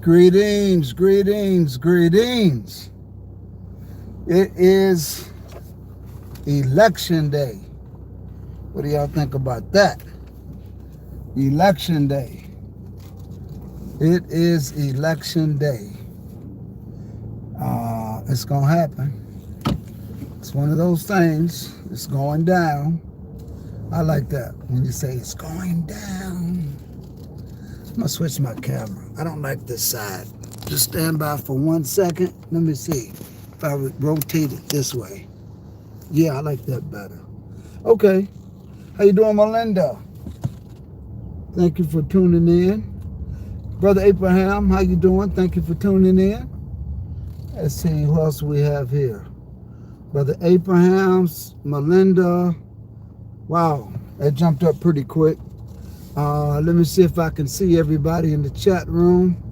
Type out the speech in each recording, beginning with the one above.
Greetings, greetings, greetings. It is election day. What do y'all think about that? Election day. It is election day. It's going to happen. It's one of those things. It's going down. I like that when you say it's going down. I'm going to switch my camera. I don't like this side. Just stand by for 1 second. Let me see if I would rotate it this way. Yeah, I like that better. Okay. How you doing, Melinda? Thank you for tuning in. Brother Abraham, how you doing? Thank you for tuning in. Let's see who else we have here. Brother Abraham's, Melinda. Wow, that jumped up pretty quick. Let me see if I can see everybody in the chat room.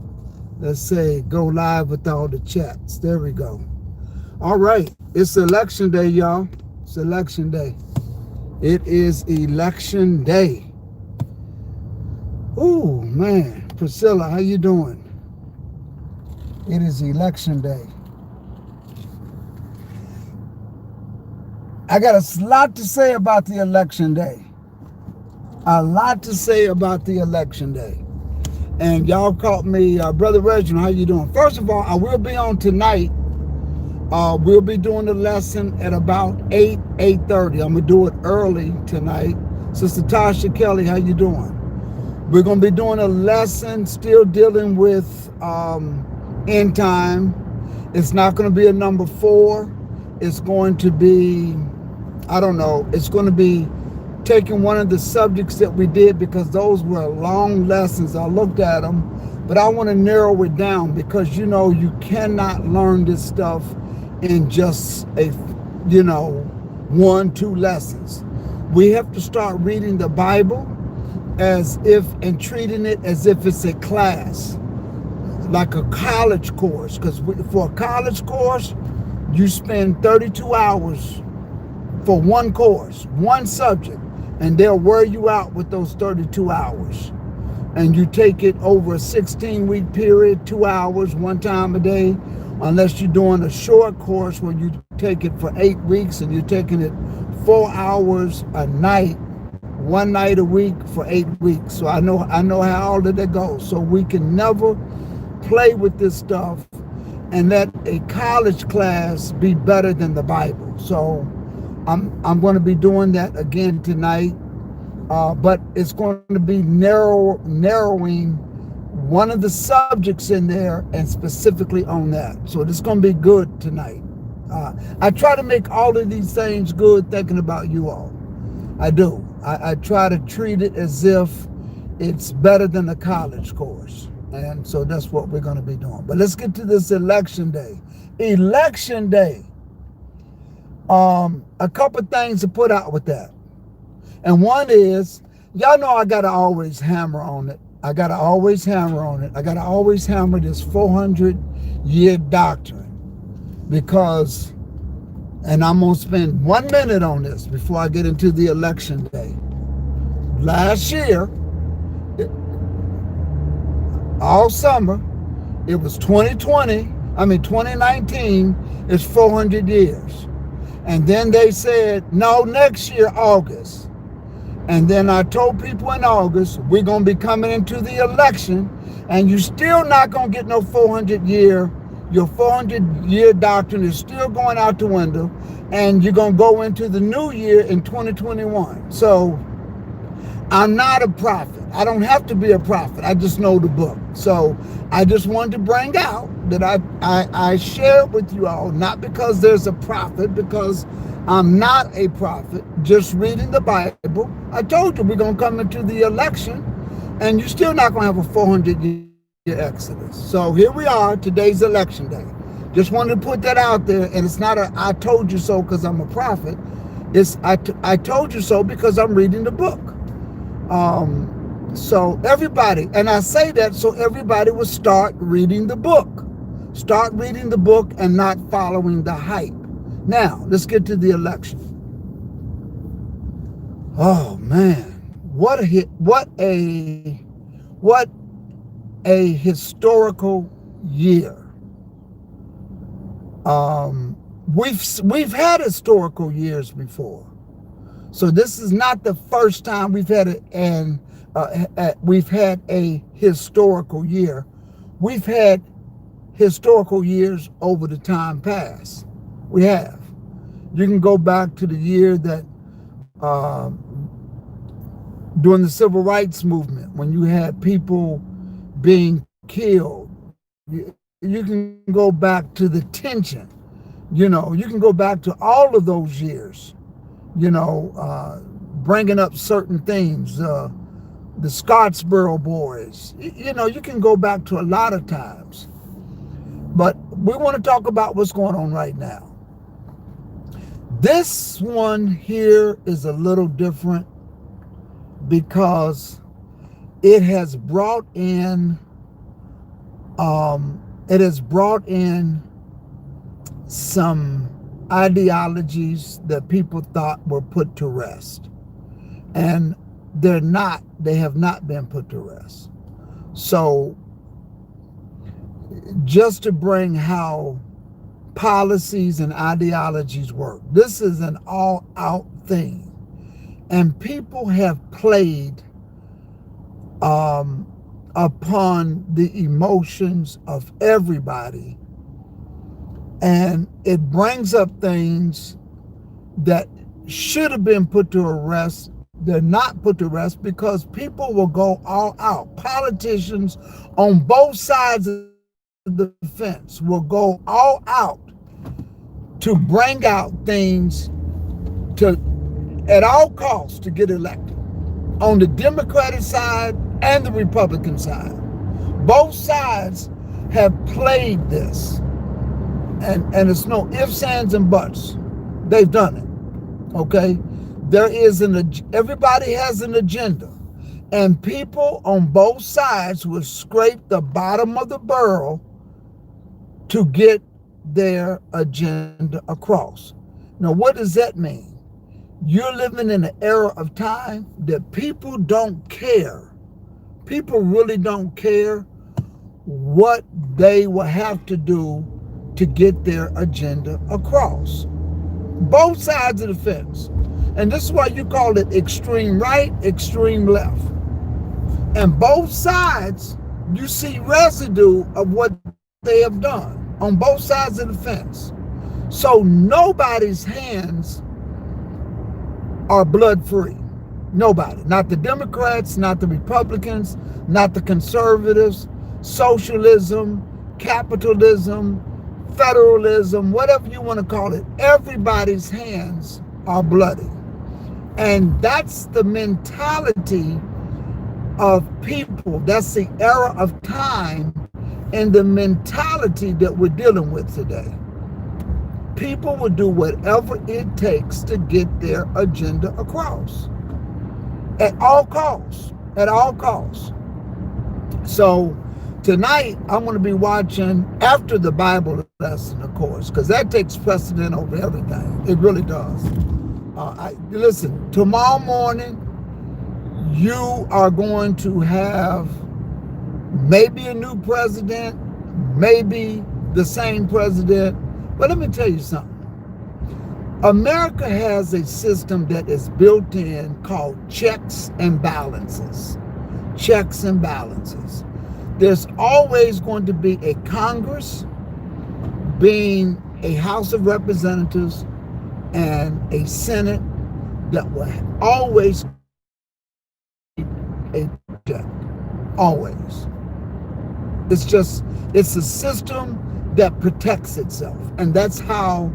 Let's say go live with all the chats. There we go. All right, it's election day, y'all. It's election day. It is election day. Oh man, Priscilla, how you doing? It is election day. I got a lot to say about the election day. A lot to say about the election day. And y'all caught me, Brother Reginald, how you doing? First of all, I will be on tonight. We'll be doing the lesson at about 8:30. I'm going to do it early tonight. Sister Tasha Kelly, how you doing? We're going to be doing a lesson still dealing with end time. It's not going to be a number 4. It's going to be, I don't know, it's going to be taking one of the subjects that we did because those were long lessons. I looked at them, but I want to narrow it down because, you know, you cannot learn this stuff in just a, 1-2 lessons. We have to start reading the Bible as if and treating it as if it's a class, like a college course. Because for a college course, you spend 32 hours for one course, one subject, and they'll wear you out with those 32 hours. And you take it over a 16-week period, 2 hours, one time a day, unless you're doing a short course where you take it for 8 weeks and you're taking it 4 hours a night, one night a week for 8 weeks. So I know how all of that goes. So we can never play with this stuff and let a college class be better than the Bible. So I'm going to be doing that again tonight, but it's going to be narrowing one of the subjects in there and specifically on that. So it's going to be good tonight. I try to make all of these things good thinking about you all. I do. I try to treat it as if it's better than a college course. And so that's what we're going to be doing. But let's get to this election day. Election day. A couple things to put out with that. And one is, y'all know I got to always hammer on it. I got to always hammer this 400-year doctrine because, and I'm going to spend 1 minute on this before I get into the election day. Last year, all summer, it was 2019 is 400 years. And then they said, no, next year, August. And then I told people in August, we're going to be coming into the election, and you're still not going to get no 400-year. Your 400-year doctrine is still going out the window, and you're going to go into the new year in 2021. So I'm not a prophet. I don't have to be a prophet. I just know the book. So I just wanted to bring out that I share it with you all, not because there's a prophet, because I'm not a prophet, just reading the Bible. I told you we're going to come into the election, and you're still not going to have a 400-year Exodus. So here we are, today's election day. Just wanted to put that out there, and it's not a I told you so because I'm a prophet. It's I told you so because I'm reading the book. So everybody, and I say that so everybody will start reading the book. Start reading the book and not following the hype. Now, let's get to the election. Oh man, what a historical year. We've had historical years before, so this is not the first time we've had it, and we've had a historical year. We've had historical years over the time past. We have. You can go back to the year that during the civil rights movement, when you had people being killed. You can go back to the tension. You can go back to all of those years, bringing up certain things, the Scottsboro boys. You can go back to a lot of times. But we want to talk about what's going on right now. This one here is a little different because it has brought in some ideologies that people thought were put to rest, and they have not been put to rest. So just to bring how policies and ideologies work, this is an all-out thing, and people have played upon the emotions of everybody, and it brings up things that should have been put to rest. They're not put to rest because people will go all out. Politicians on both sides of the fence will go all out to bring out things at all costs to get elected, on the Democratic side and the Republican side. Both sides have played this, and it's no ifs, ands, and buts. They've done it. Okay, everybody has an agenda, and people on both sides will scrape the bottom of the barrel to get their agenda across. Now, what does that mean? You're living in an era of time that people don't care. People really don't care what they will have to do to get their agenda across. Both sides of the fence. And this is why you call it extreme right, extreme left. And both sides, you see residue of what they have done on both sides of the fence. So nobody's hands are blood free. Nobody. Not the Democrats, not the Republicans, not the conservatives, socialism, capitalism, federalism, whatever you want to call it. Everybody's hands are bloody. And that's the mentality of people. That's the era of time and the mentality that we're dealing with today. People will do whatever it takes to get their agenda across. At all costs. At all costs. So tonight, I'm going to be watching after the Bible lesson, of course, because that takes precedent over everything. It really does. Listen, tomorrow morning, you are going to have maybe a new president, maybe the same president. But let me tell you something. America has a system that is built in called checks and balances. Checks and balances. There's always going to be a Congress, being a House of Representatives, and a Senate that will always keep a check. Always. It's a system that protects itself. And that's how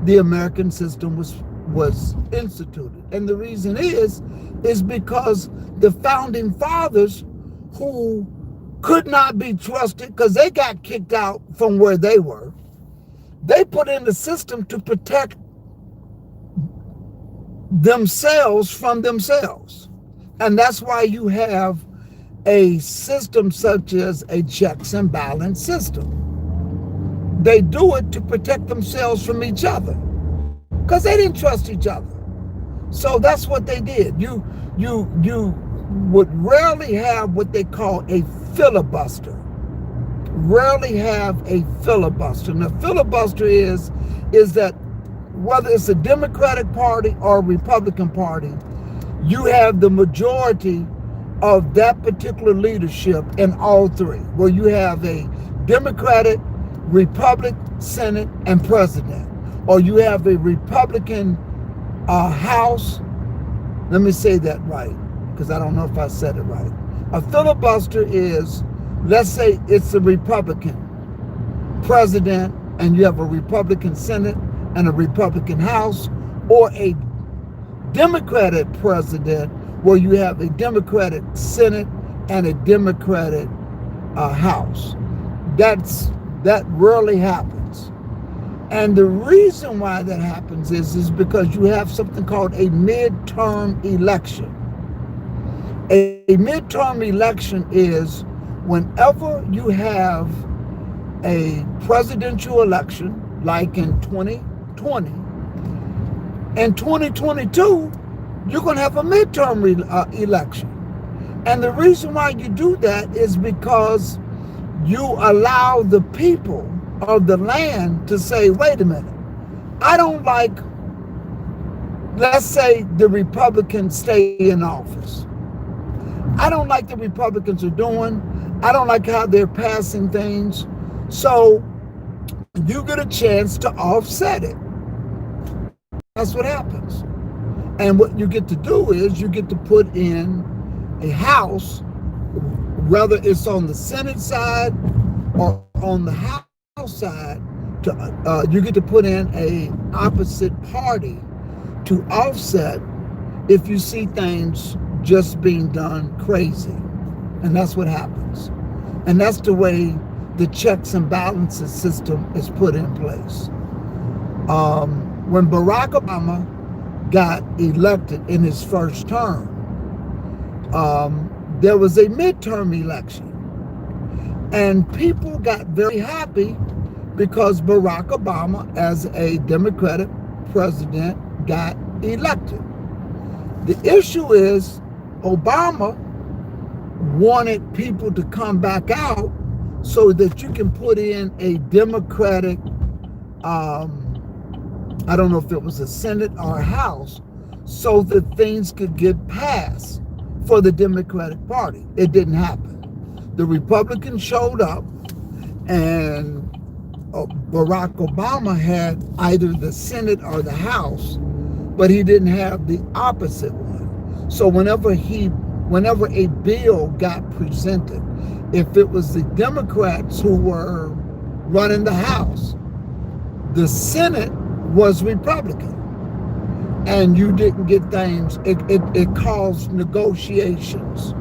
the American system was instituted. And the reason is because the founding fathers, who could not be trusted because they got kicked out from where they were, they put in the system to protect themselves from themselves. And that's why you have a system such as a checks and balance system. They do it to protect themselves from each other because they didn't trust each other. So that's what they did. You would rarely have what they call a filibuster. Rarely have a filibuster. Now, filibuster is that whether it's a Democratic Party or a Republican Party, you have the majority of that particular leadership in all three, where you have a Democratic, Republican Senate, and President, or you have a Republican House. Let me say that right, because I don't know if I said it right. A filibuster is, let's say it's a Republican President, and you have a Republican Senate and a Republican House, or a Democratic President where you have a Democratic Senate and a Democratic House. That rarely happens. And the reason why that happens is because you have something called a midterm election. A midterm election is whenever you have a presidential election, like in 2020, in 2022, you're going to have a midterm election. And the reason why you do that is because you allow the people of the land to say, wait a minute, I don't like, let's say the Republicans stay in office. I don't like the Republicans are doing. I don't like how they're passing things. So you get a chance to offset it. That's what happens. And what you get to do is you get to put in a house, whether it's on the Senate side or on the House side, you get to put in a opposite party to offset if you see things just being done crazy. And that's what happens. And that's the way the checks and balances system is put in place. When Barack Obama got elected in his first term, there was a midterm election. And people got very happy because Barack Obama, as a Democratic president, got elected. The issue is Obama wanted people to come back out so that you can put in a Democratic, I don't know if it was a Senate or a House, so that things could get passed for the Democratic Party. It didn't happen. The Republicans showed up, and Barack Obama had either the Senate or the House, but he didn't have the opposite one. So whenever a bill got presented, if it was the Democrats who were running the House, the Senate was Republican, and you didn't get things. It caused negotiations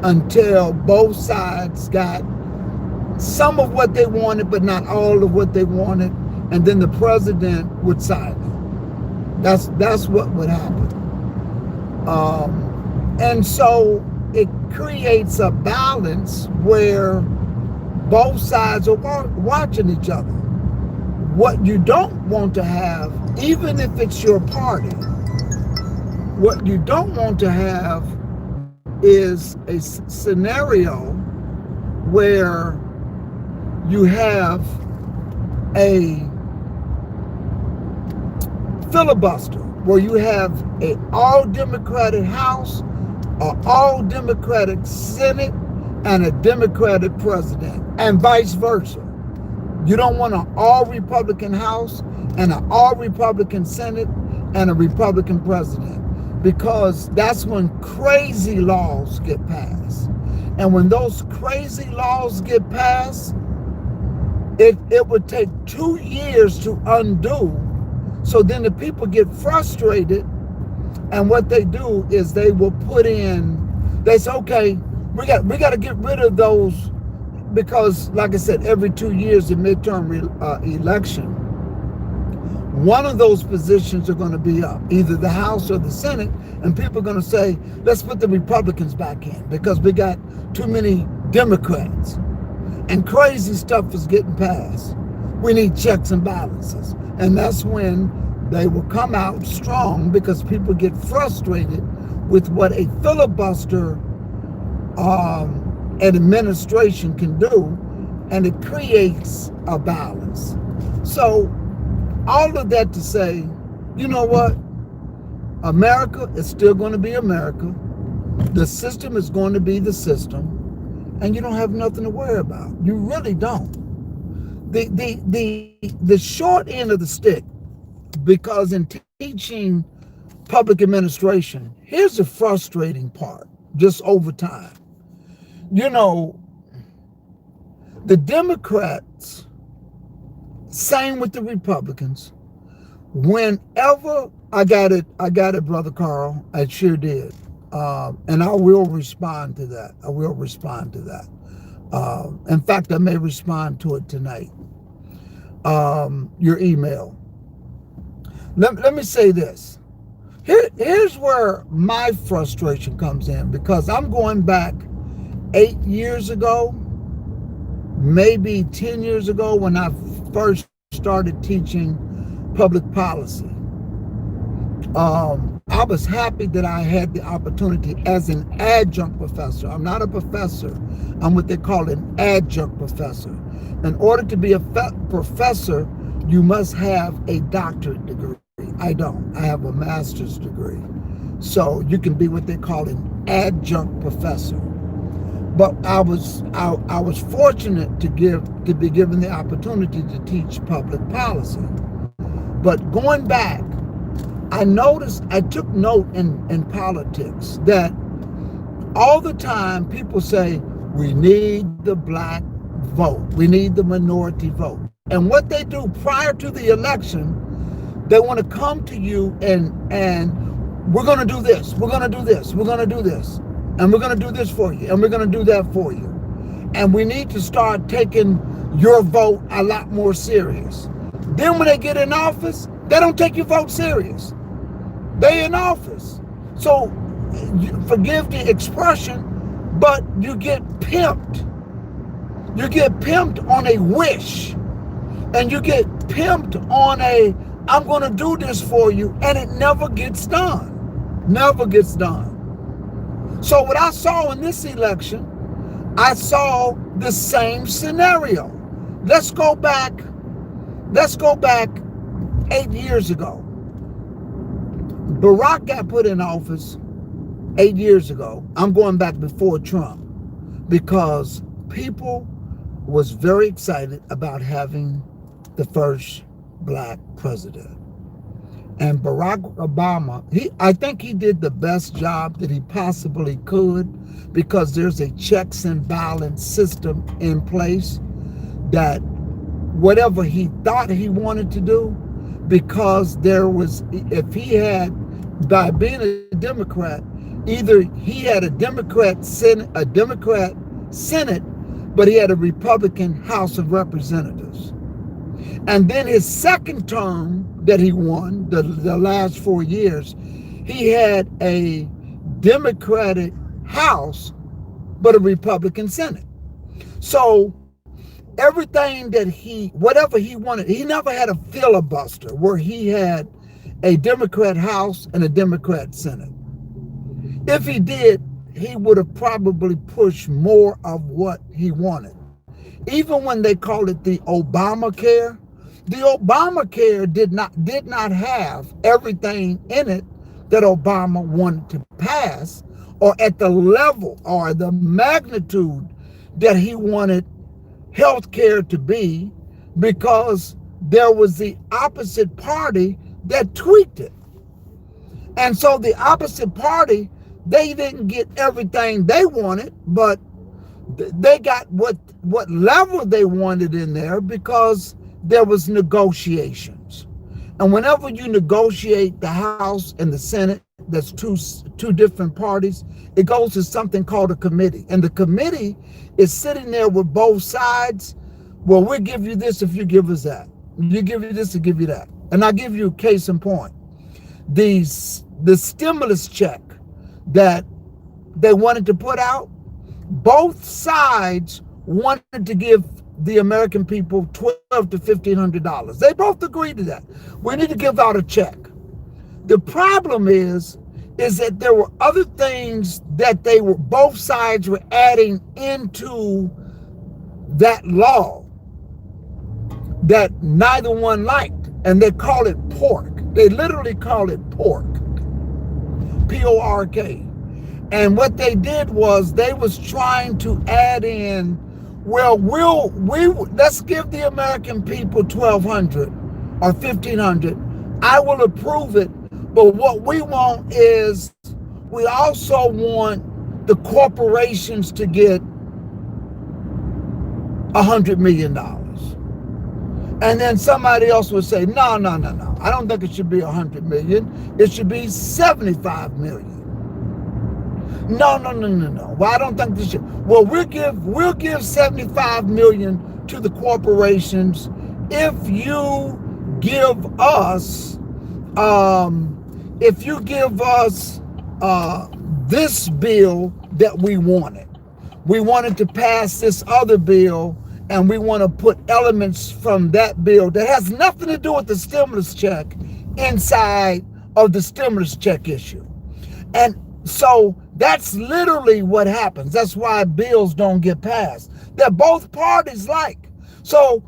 until both sides got some of what they wanted, but not all of what they wanted, and then the president would sign it. That's what would happen. And so it creates a balance where both sides are watching each other. What you don't want to have, even if it's your party, what you don't want to have is a scenario where you have a filibuster, where you have an all-Democratic House, an all-Democratic Senate, and a Democratic president, and vice versa. You don't want an all-Republican House and an all-Republican Senate and a Republican president, because that's when crazy laws get passed. And when those crazy laws get passed, it would take 2 years to undo. So then the people get frustrated, and what they do is they will put in, they say, okay, we got to get rid of those, because like I said, every 2 years, the midterm election, one of those positions are going to be up, either the House or the Senate, and people are going to say, let's put the Republicans back in because we got too many Democrats and crazy stuff is getting passed. We need checks and balances. And that's when they will come out strong, because people get frustrated with what a filibuster an administration can do, and it creates a balance. So all of that to say, you know what? America is still going to be America. The system is going to be the system, and you don't have nothing to worry about. You really don't. The short end of the stick, because in teaching public administration, here's the frustrating part, just over time. You know, the Democrats, same with the Republicans, whenever I got it, Brother Carl, I sure did. And I will respond to that. In fact, I may respond to it tonight. Your email. Let me say this. Here's where my frustration comes in, because I'm going back 8 years ago, maybe 10 years ago, when I first started teaching public policy. I was happy that I had the opportunity as an adjunct professor. I'm not a professor. I'm what they call an adjunct professor. In order to be a professor, you must have a doctorate degree. I don't. I have a master's degree. So you can be what they call an adjunct professor. But I was fortunate to be given the opportunity to teach public policy. But going back, I took note in politics that all the time people say, we need the black vote. We need the minority vote. And what they do prior to the election, they want to come to you and we're going to do this. We're going to do this. We're going to do this. And we're going to do this for you. And we're going to do that for you. And we need to start taking your vote a lot more serious. Then when they get in office, they don't take your vote serious. They in office. So forgive the expression, but you get pimped. You get pimped on a wish. And you get pimped on a, I'm going to do this for you. And it never gets done. Never gets done. So what I saw in this election, I saw the same scenario. Let's go back 8 years ago. Barack got put in office 8 years ago. I'm going back before Trump, because people was very excited about having the first black president. And Barack Obama, I think he did the best job that he possibly could, because there's a checks and balance system in place that whatever he thought he wanted to do, because there was, if he had, by being a Democrat, either he had a Democrat Senate, but he had a Republican House of Representatives. And then his second term that he won, the last 4 years, he had a Democratic House, but a Republican Senate. So everything that whatever he wanted, he never had a filibuster where he had a Democrat House and a Democrat Senate. If he did, he would have probably pushed more of what he wanted. Even when they called it the Obamacare did not have everything in it that Obama wanted to pass, or at the level or the magnitude that he wanted health care to be, because there was the opposite party that tweaked it. And so the opposite party, they didn't get everything they wanted, but they got what level they wanted in there, because there was negotiations. And whenever you negotiate the House and the Senate, that's two different parties, it goes to something called a committee. And the committee is sitting there with both sides. Well, we'll give you this if you give us that. You give you this to give you that. And I'll give you a case in point. The stimulus check that they wanted to put out, both sides wanted to give the American people $1,200 to $1,500. They both agreed to that. We need to give out a check. The problem is is that there were other things that both sides were adding into that law that neither one liked, and they call it pork. They literally call it pork, P-O-R-K. And what they did was they was trying to add in, well, let's give the American people $1,200 or $1,500. I will approve it, but what we want is, we also want the corporations to get $100 million. And then somebody else would say, no. I don't think it should be 100 million. It should be 75 million. No. Well, I don't think this should. Well, we'll give 75 million to the corporations if you give us this bill that we wanted. We wanted to pass this other bill, and we want to put elements from that bill that has nothing to do with the stimulus check inside of the stimulus check issue. And so that's literally what happens. That's why bills don't get passed. That both parties like. So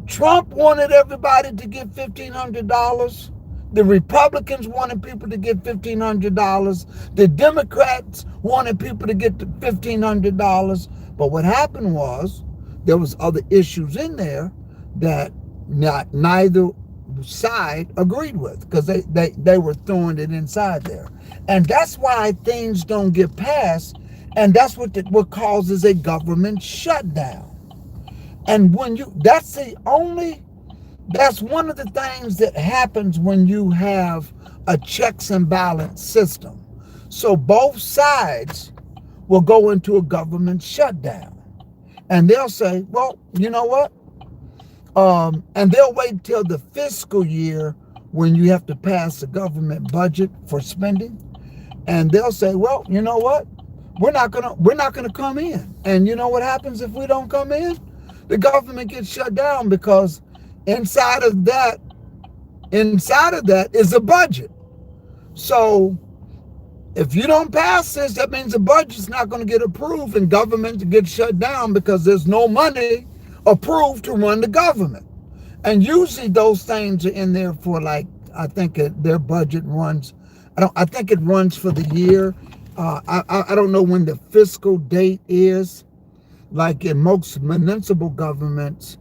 Trump wanted everybody to get $1,500. The Republicans wanted people to get $1,500. The Democrats wanted people to get $1,500. But what happened was, there was other issues in there that neither side agreed with, because they were throwing it inside there. And that's why things don't get passed, and that's what causes a government shutdown. And that's one of the things that happens when you have a checks and balance system. So both sides will go into a government shutdown. And they'll say, well, you know what? And they'll wait till the fiscal year when you have to pass the government budget for spending. And they'll say, well, you know what? We're not gonna come in. And you know what happens if we don't come in? The government gets shut down, because inside of that is a budget. So if you don't pass this, that means the budget's not going to get approved, and government gets shut down because there's no money approved to run the government. And usually those things are in there for, like, I think their budget runs, I think it runs for the year. I don't know when the fiscal date is. Like in most municipal governments,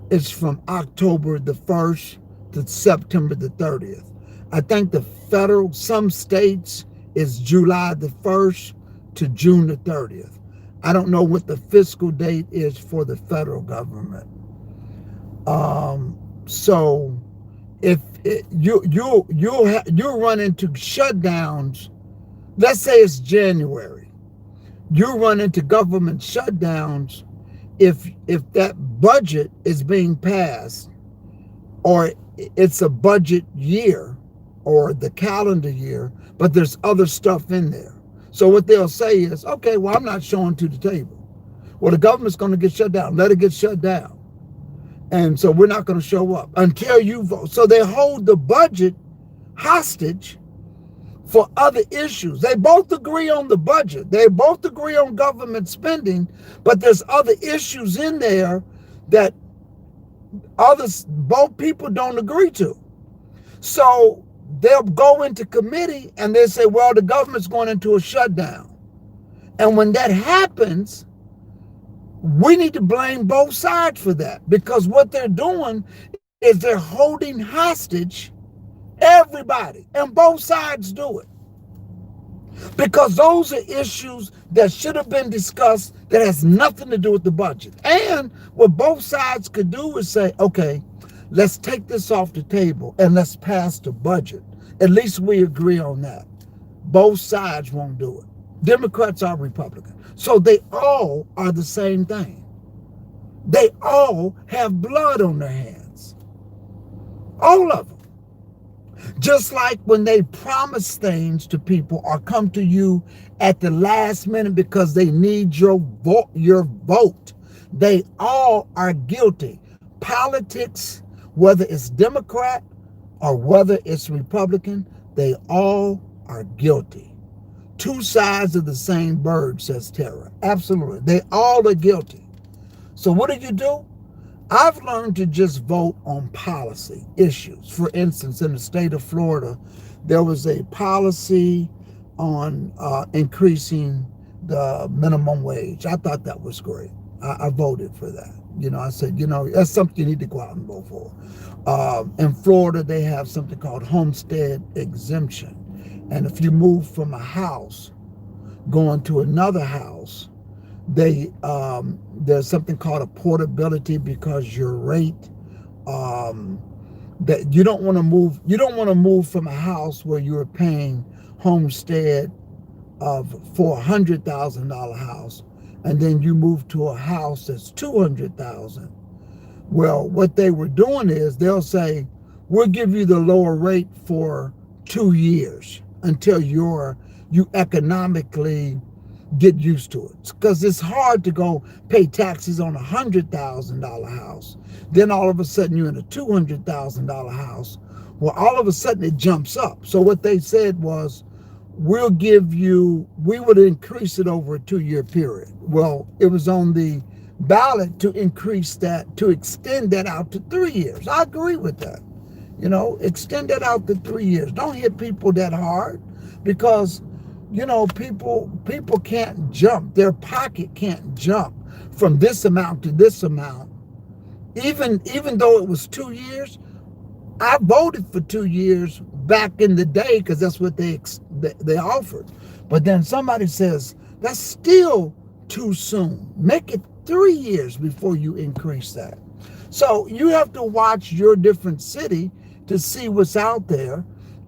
it's from October the 1st to September the 30th. I think the federal, some states, is July the 1st to June the 30th. I don't know what the fiscal date is for the federal government. So if you'll run into shutdowns, let's say it's January, you run into government shutdowns if that budget is being passed, or it's a budget year or the calendar year, but there's other stuff in there. So what they'll say is, okay, well, I'm not showing to the table. Well, the government's going to get shut down. Let it get shut down. And so we're not going to show up until you vote. So they hold the budget hostage for other issues. They both agree on the budget. They both agree on government spending, but there's other issues in there that both people don't agree to. So they'll go into committee and they say, well, the government's going into a shutdown. And when that happens, we need to blame both sides for that, because what they're doing is they're holding hostage everybody, and both sides do it. Because those are issues that should have been discussed that has nothing to do with the budget. And what both sides could do is say, okay, let's take this off the table and let's pass the budget. At least we agree on that. Both sides won't do it. Democrats are Republicans. So they all are the same thing. They all have blood on their hands. All of them. Just like when they promise things to people or come to you at the last minute because they need your vote. They all are guilty. Politics, whether it's Democrat or whether it's Republican, They all are guilty. Two sides of the same bird, says Tara. Absolutely. They all are guilty. So what do? I've learned to just vote on policy issues. For instance, in the state of Florida, there was a policy on increasing the minimum wage. I thought that was great. I voted for that. I said, that's something you need to go out and vote for. In Florida, they have something called homestead exemption. And if you move from a house going to another house, there's something called a portability, because your rate, that you don't want to move from a house where you're paying homestead for $100,000 house, and then you move to a house that's $200,000. Well, what they were doing is they'll say, we'll give you the lower rate for 2 years until you economically get used to it. Because it's hard to go pay taxes on a $100,000 house. Then all of a sudden you're in a $200,000 house. Well, all of a sudden it jumps up. So what they said was, we would increase it over a 2-year period. Well, it was on the ballot to increase that, to extend that out to 3 years. I agree with that. Extend that out to 3 years. Don't hit people that hard, because people can't jump. Their pocket can't jump from this amount to this amount. Even though it was 2 years, I voted for 2 years back in the day, because that's what they offered. But then somebody says, that's still too soon. Make it 3 years before you increase that. So you have to watch your different city to see what's out there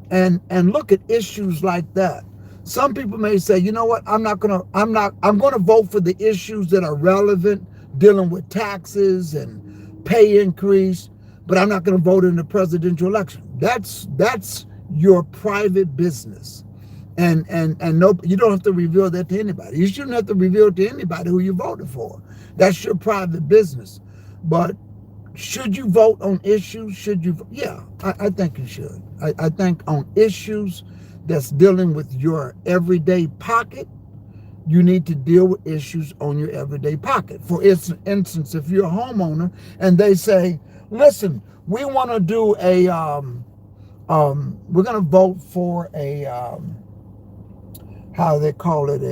and look at issues like that. Some people may say, you know what, I'm going to vote for the issues that are relevant, dealing with taxes and pay increase, but I'm not going to vote in the presidential election. That's your private business. And no, you don't have to reveal that to anybody. You shouldn't have to reveal to anybody who you voted for. That's your private business. But should you vote on issues? Yeah, I think you should. I think on issues that's dealing with your everyday pocket, you need to deal with issues on your everyday pocket. For instance, if you're a homeowner and they say, listen, we want to do we're going to vote for how they call it,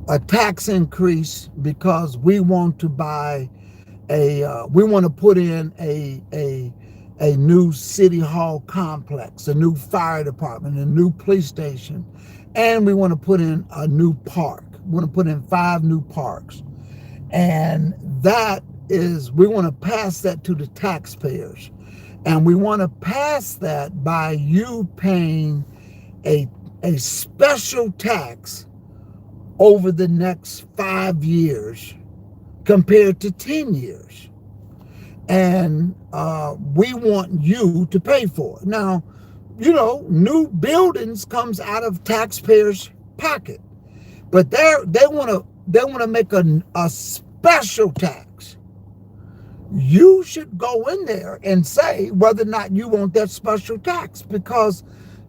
a tax increase, because we want to buy we want to put in a new city hall complex, a new fire department, a new police station, and we want to put in a new park. We want to put in 5 new parks. And that is, we want to pass that to the taxpayers. And we want to pass that by you paying a special tax over the next 5 years compared to 10 years. And we want you to pay for it. Now, new buildings comes out of taxpayers' pocket, but they want to make a special tax. You should go in there and say whether or not you want that special tax, because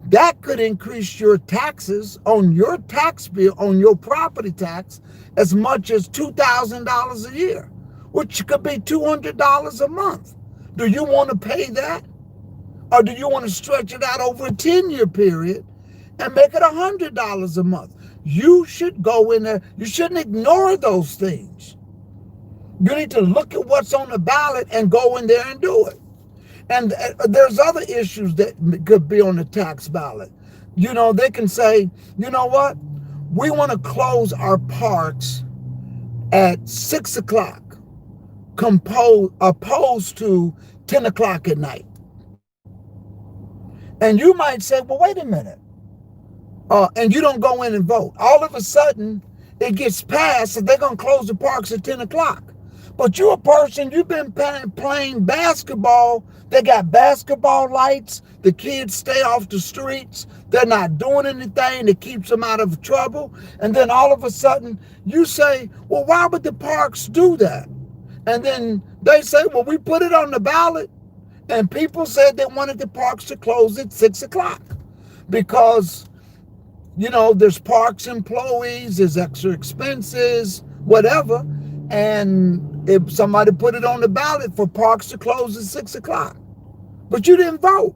that could increase your taxes on your tax bill, on your property tax, as much as $2,000 a year, which could be $200 a month. Do you want to pay that? Or do you want to stretch it out over a 10-year period and make it $100 a month? You should go in there. You shouldn't ignore those things. You need to look at what's on the ballot and go in there and do it. And there's other issues that could be on the tax ballot. They can say, you know what? We want to close our parks at 6 o'clock, opposed to 10 o'clock at night. And you might say, well, wait a minute. And you don't go in and vote. All of a sudden, it gets passed and they're going to close the parks at 10 o'clock. But you're a person, you've been playing basketball. They got basketball lights. The kids stay off the streets. They're not doing anything that keeps them out of trouble. And then all of a sudden, you say, well, why would the parks do that? And then they say, well, we put it on the ballot. And people said they wanted the parks to close at 6 o'clock because, there's parks employees, there's extra expenses, whatever. And if somebody put it on the ballot for parks to close at 6 o'clock, but you didn't vote.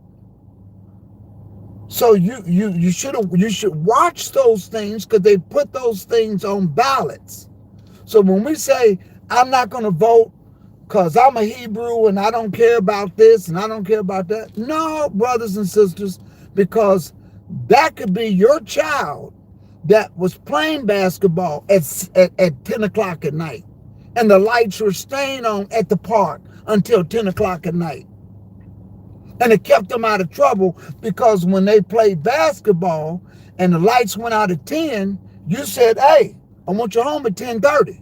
So you should watch those things because they put those things on ballots. So when we say, I'm not going to vote because I'm a Hebrew and I don't care about this and I don't care about that. No, brothers and sisters, because that could be your child that was playing basketball at 10 o'clock at night. And the lights were staying on at the park until 10 o'clock at night. And it kept them out of trouble because when they played basketball and the lights went out at 10, you said, hey, I want you home at 10:30,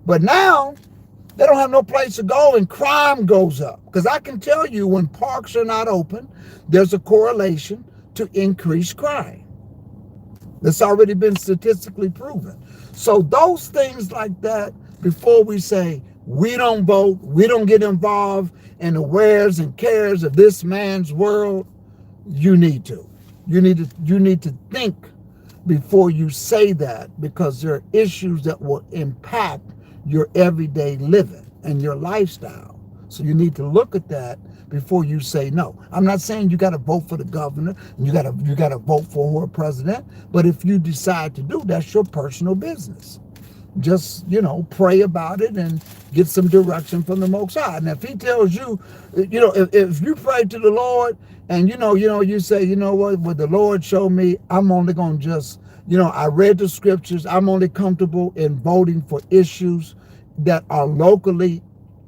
But now they don't have no place to go and crime goes up. Because I can tell you when parks are not open, there's a correlation to increased crime. That's already been statistically proven. So those things like that, before we say we don't vote, we don't get involved in the wheres and cares of this man's world, you need to. You need to think before you say that, because there are issues that will impact your everyday living and your lifestyle. So you need to look at that before you say no. I'm not saying you got to vote for the governor, and you got to vote for who president, but if you decide to do, that's your personal business. Just, pray about it and get some direction from the Most High. And if he tells you, if you pray to the Lord and, you say, what the Lord showed me, I'm only going to just, I read the scriptures. I'm only comfortable in voting for issues that are locally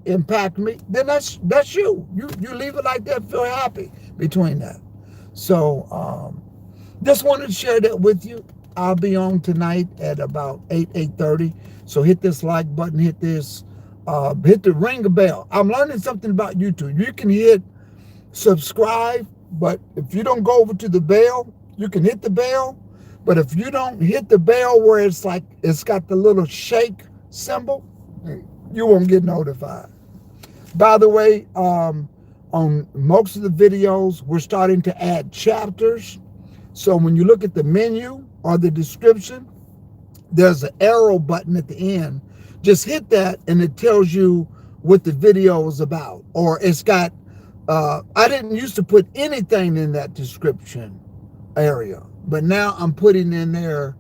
impact me, then that's you. You leave it like that, feel happy between that. So just wanted to share that with you. I'll be on tonight at about 8:30. So hit this like button, hit the ring a bell. I'm learning something about YouTube. You can hit subscribe, but if you don't go over to the bell, you can hit the bell. But if you don't hit the bell where it's got the little shake symbol, you won't get notified. By the way, on most of the videos, we're starting to add chapters. So when you look at the menu or the description, there's an arrow button at the end. Just hit that and it tells you what the video is about. Or it's got, I didn't used to put anything in that description area, but now I'm putting in there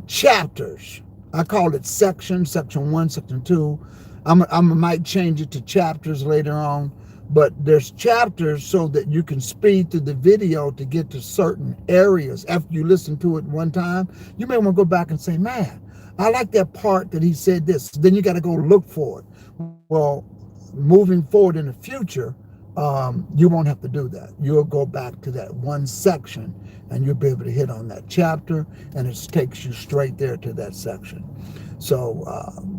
chapters. I call it section 1, section 2. I might change it to chapters later on, but there's chapters so that you can speed through the video to get to certain areas. After you listen to it one time, you may want to go back and say, man, I like that part that he said this. Then you got to go look for it. Well, moving forward in the future, you won't have to do that. You'll go back to that one section and you'll be able to hit on that chapter and it takes you straight there to that section. So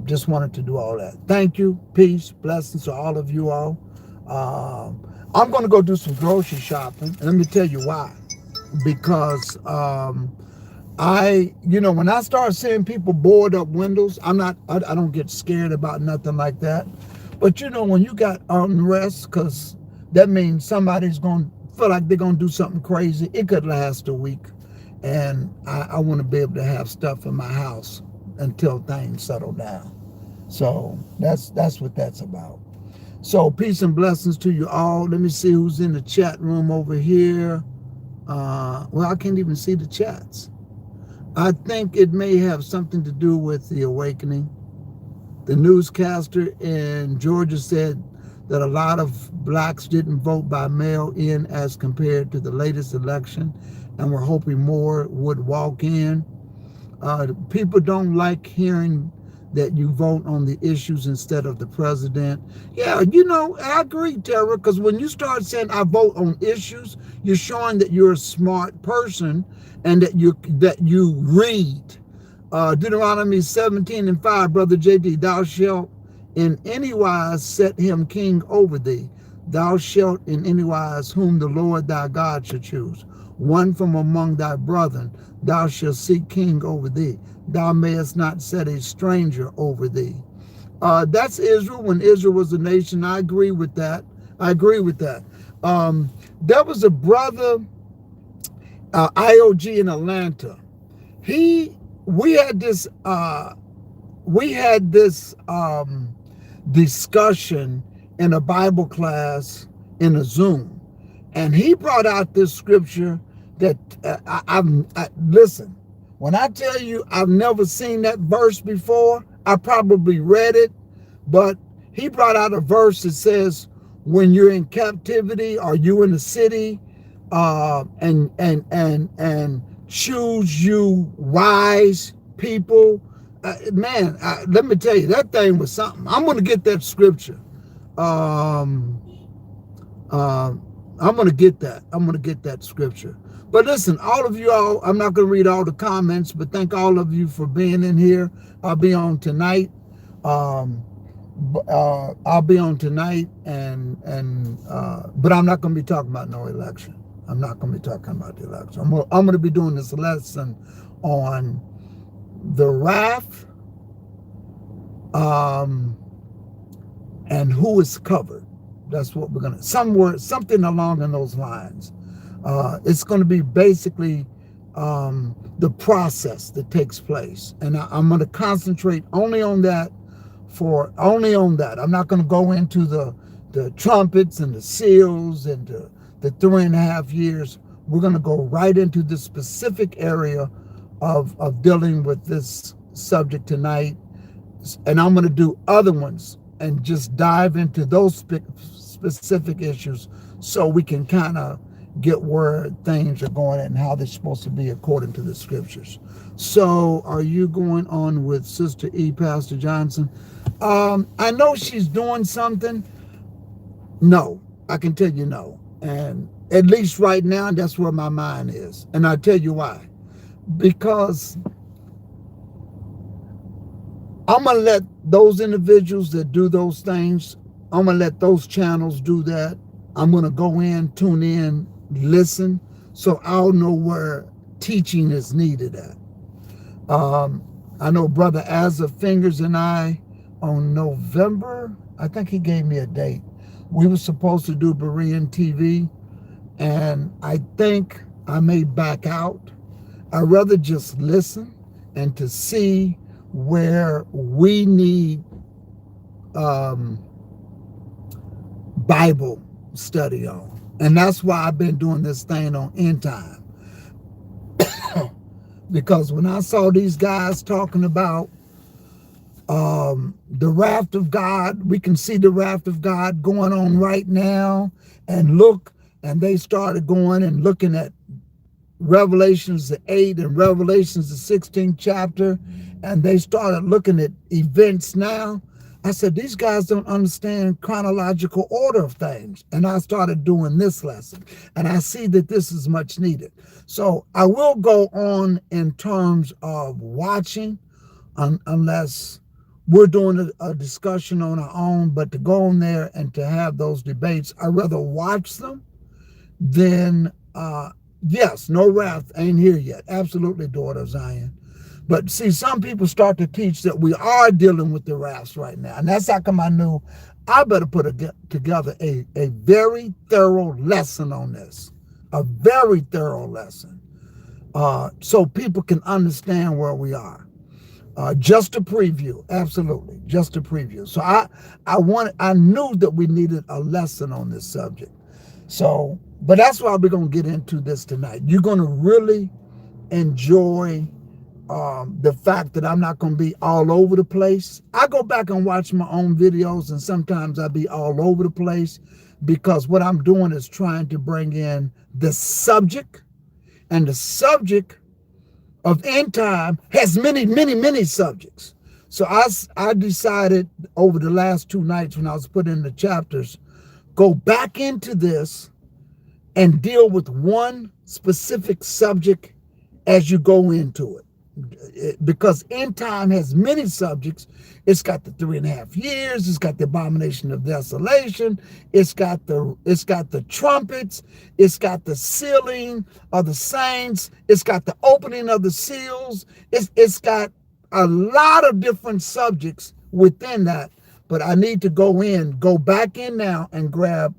just wanted to do all that. Thank you. Peace. Blessings to all of you all. I'm going to go do some grocery shopping. And let me tell you why. Because when I start seeing people board up windows, I don't get scared about nothing like that. But when you got unrest, because that means somebody's going to feel like they're going to do something crazy. It could last a week. And I want to be able to have stuff in my house until things settle down. So that's what that's about. So peace and blessings to you all. Let me see who's in the chat room over here. Well, I can't even see the chats. I think it may have something to do with the awakening. The newscaster in Georgia said that a lot of blacks didn't vote by mail-in as compared to the latest election, and we're hoping more would walk in. People don't like hearing that you vote on the issues instead of the president. Yeah, I agree, Tara, because when you start saying I vote on issues, you're showing that you're a smart person and that you read. Deuteronomy 17:5, Brother JD, thou shalt in any wise set him king over thee. Thou shalt in any wise whom the Lord thy God shall choose. One from among thy brethren, thou shalt seek king over thee. Thou mayest not set a stranger over thee. That's Israel when Israel was a nation. I agree with that. I agree with that. There was a brother, IOG in Atlanta. He, we had this, we had this discussion in a Bible class in a Zoom, and he brought out this scripture that listen. When I tell you I've never seen that verse before, I probably read it, but he brought out a verse that says, "When you're in captivity, or you in the city, and choose you wise people." Man, let me tell you, that thing was something. I'm going to get that scripture. Um, I'm going to get that. I'm going to get that scripture. But listen, all of you all, I'm not going to read all the comments, but thank all of you for being in here. I'll be on tonight. I'll be on tonight, but I'm not going to be talking about no election. I'm not going to be talking about the election. I'm going to be doing this lesson on the wrath, and who is covered. That's what we're going to, something along in those lines. It's going to be basically the process that takes place. And I'm going to concentrate only on that. I'm not going to go into the trumpets and the seals and the 3.5 years. We're going to go right into this specific area of dealing with this subject tonight. And I'm going to do other ones and just dive into those specific issues so we can kind of get where things are going and how they're supposed to be according to the scriptures. So are you going on with Sister E, Pastor Johnson? I know she's doing something. No, I can tell you no. And at least right now, that's where my mind is. And I'll tell you why. Because I'm going to let those individuals that do those things, I'm going to let those channels do that. I'm going to go in, tune in, listen, so I'll know where teaching is needed at. I know Brother Azza Fingers and I, on November, I think he gave me a date, we were supposed to do Berean TV, and I think I may back out. I'd rather just listen and to see where we need Bible study on. And that's why I've been doing this thing on end time. Because when I saw these guys talking about the wrath of God, we can see the wrath of God going on right now, and they started going and looking at Revelations the 8 and Revelations the 16th chapter, and they started looking at events now. I said, these guys don't understand chronological order of things. And I started doing this lesson, and I see that this is much needed. So I will go on in terms of watching, unless we're doing a discussion on our own, but to go on there and to have those debates, I'd rather watch them than, yes, no wrath ain't here yet. Absolutely, daughter of Zion. But see, some people start to teach that we are dealing with the wraths right now. And that's how come I knew I better put together a very thorough lesson on this. A very thorough lesson. So people can understand where we are. Just a preview, absolutely, just a preview. So I knew that we needed a lesson on this subject. So, but that's why we're going to get into this tonight. You're going to really enjoy the fact that I'm not going to be all over the place. I go back and watch my own videos, and sometimes I be all over the place, because what I'm doing is trying to bring in the subject, and the subject of end time has many, many, many subjects. So I decided over the last 2 nights when I was putting in the chapters, go back into this and deal with one specific subject as you go into it. Because end time has many subjects. It's got the 3.5 years. It's got the abomination of desolation. It's got the trumpets. It's got the sealing of the saints. It's got the opening of the seals. It's got a lot of different subjects within that. But I need to go back in now and grab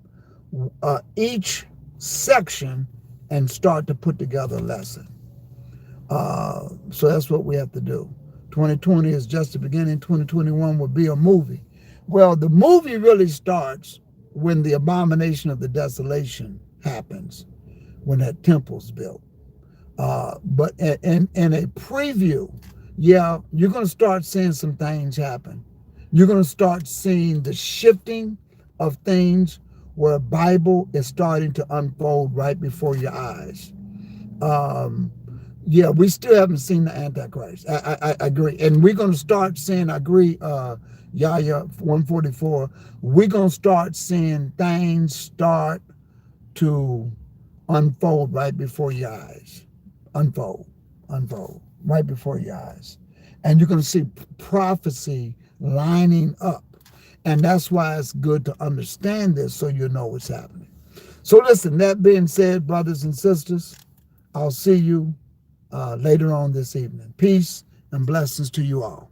each section and start to put together a lesson. So that's what we have to do. 2020 is just the beginning. 2021 will be a movie. Well, the movie really starts when the abomination of the desolation happens, when that temple's built. But in a preview, yeah, you're going to start seeing some things happen. You're going to start seeing the shifting of things where Bible is starting to unfold right before your eyes. Yeah, we still haven't seen the Antichrist. I agree. And we're going to start seeing, I agree, Yahya 144, we're going to start seeing things start to unfold right before your eyes. Unfold right before your eyes. And you're going to see prophecy lining up. And that's why it's good to understand this so you know what's happening. So listen, that being said, brothers and sisters, I'll see you later on this evening. Peace and blessings to you all.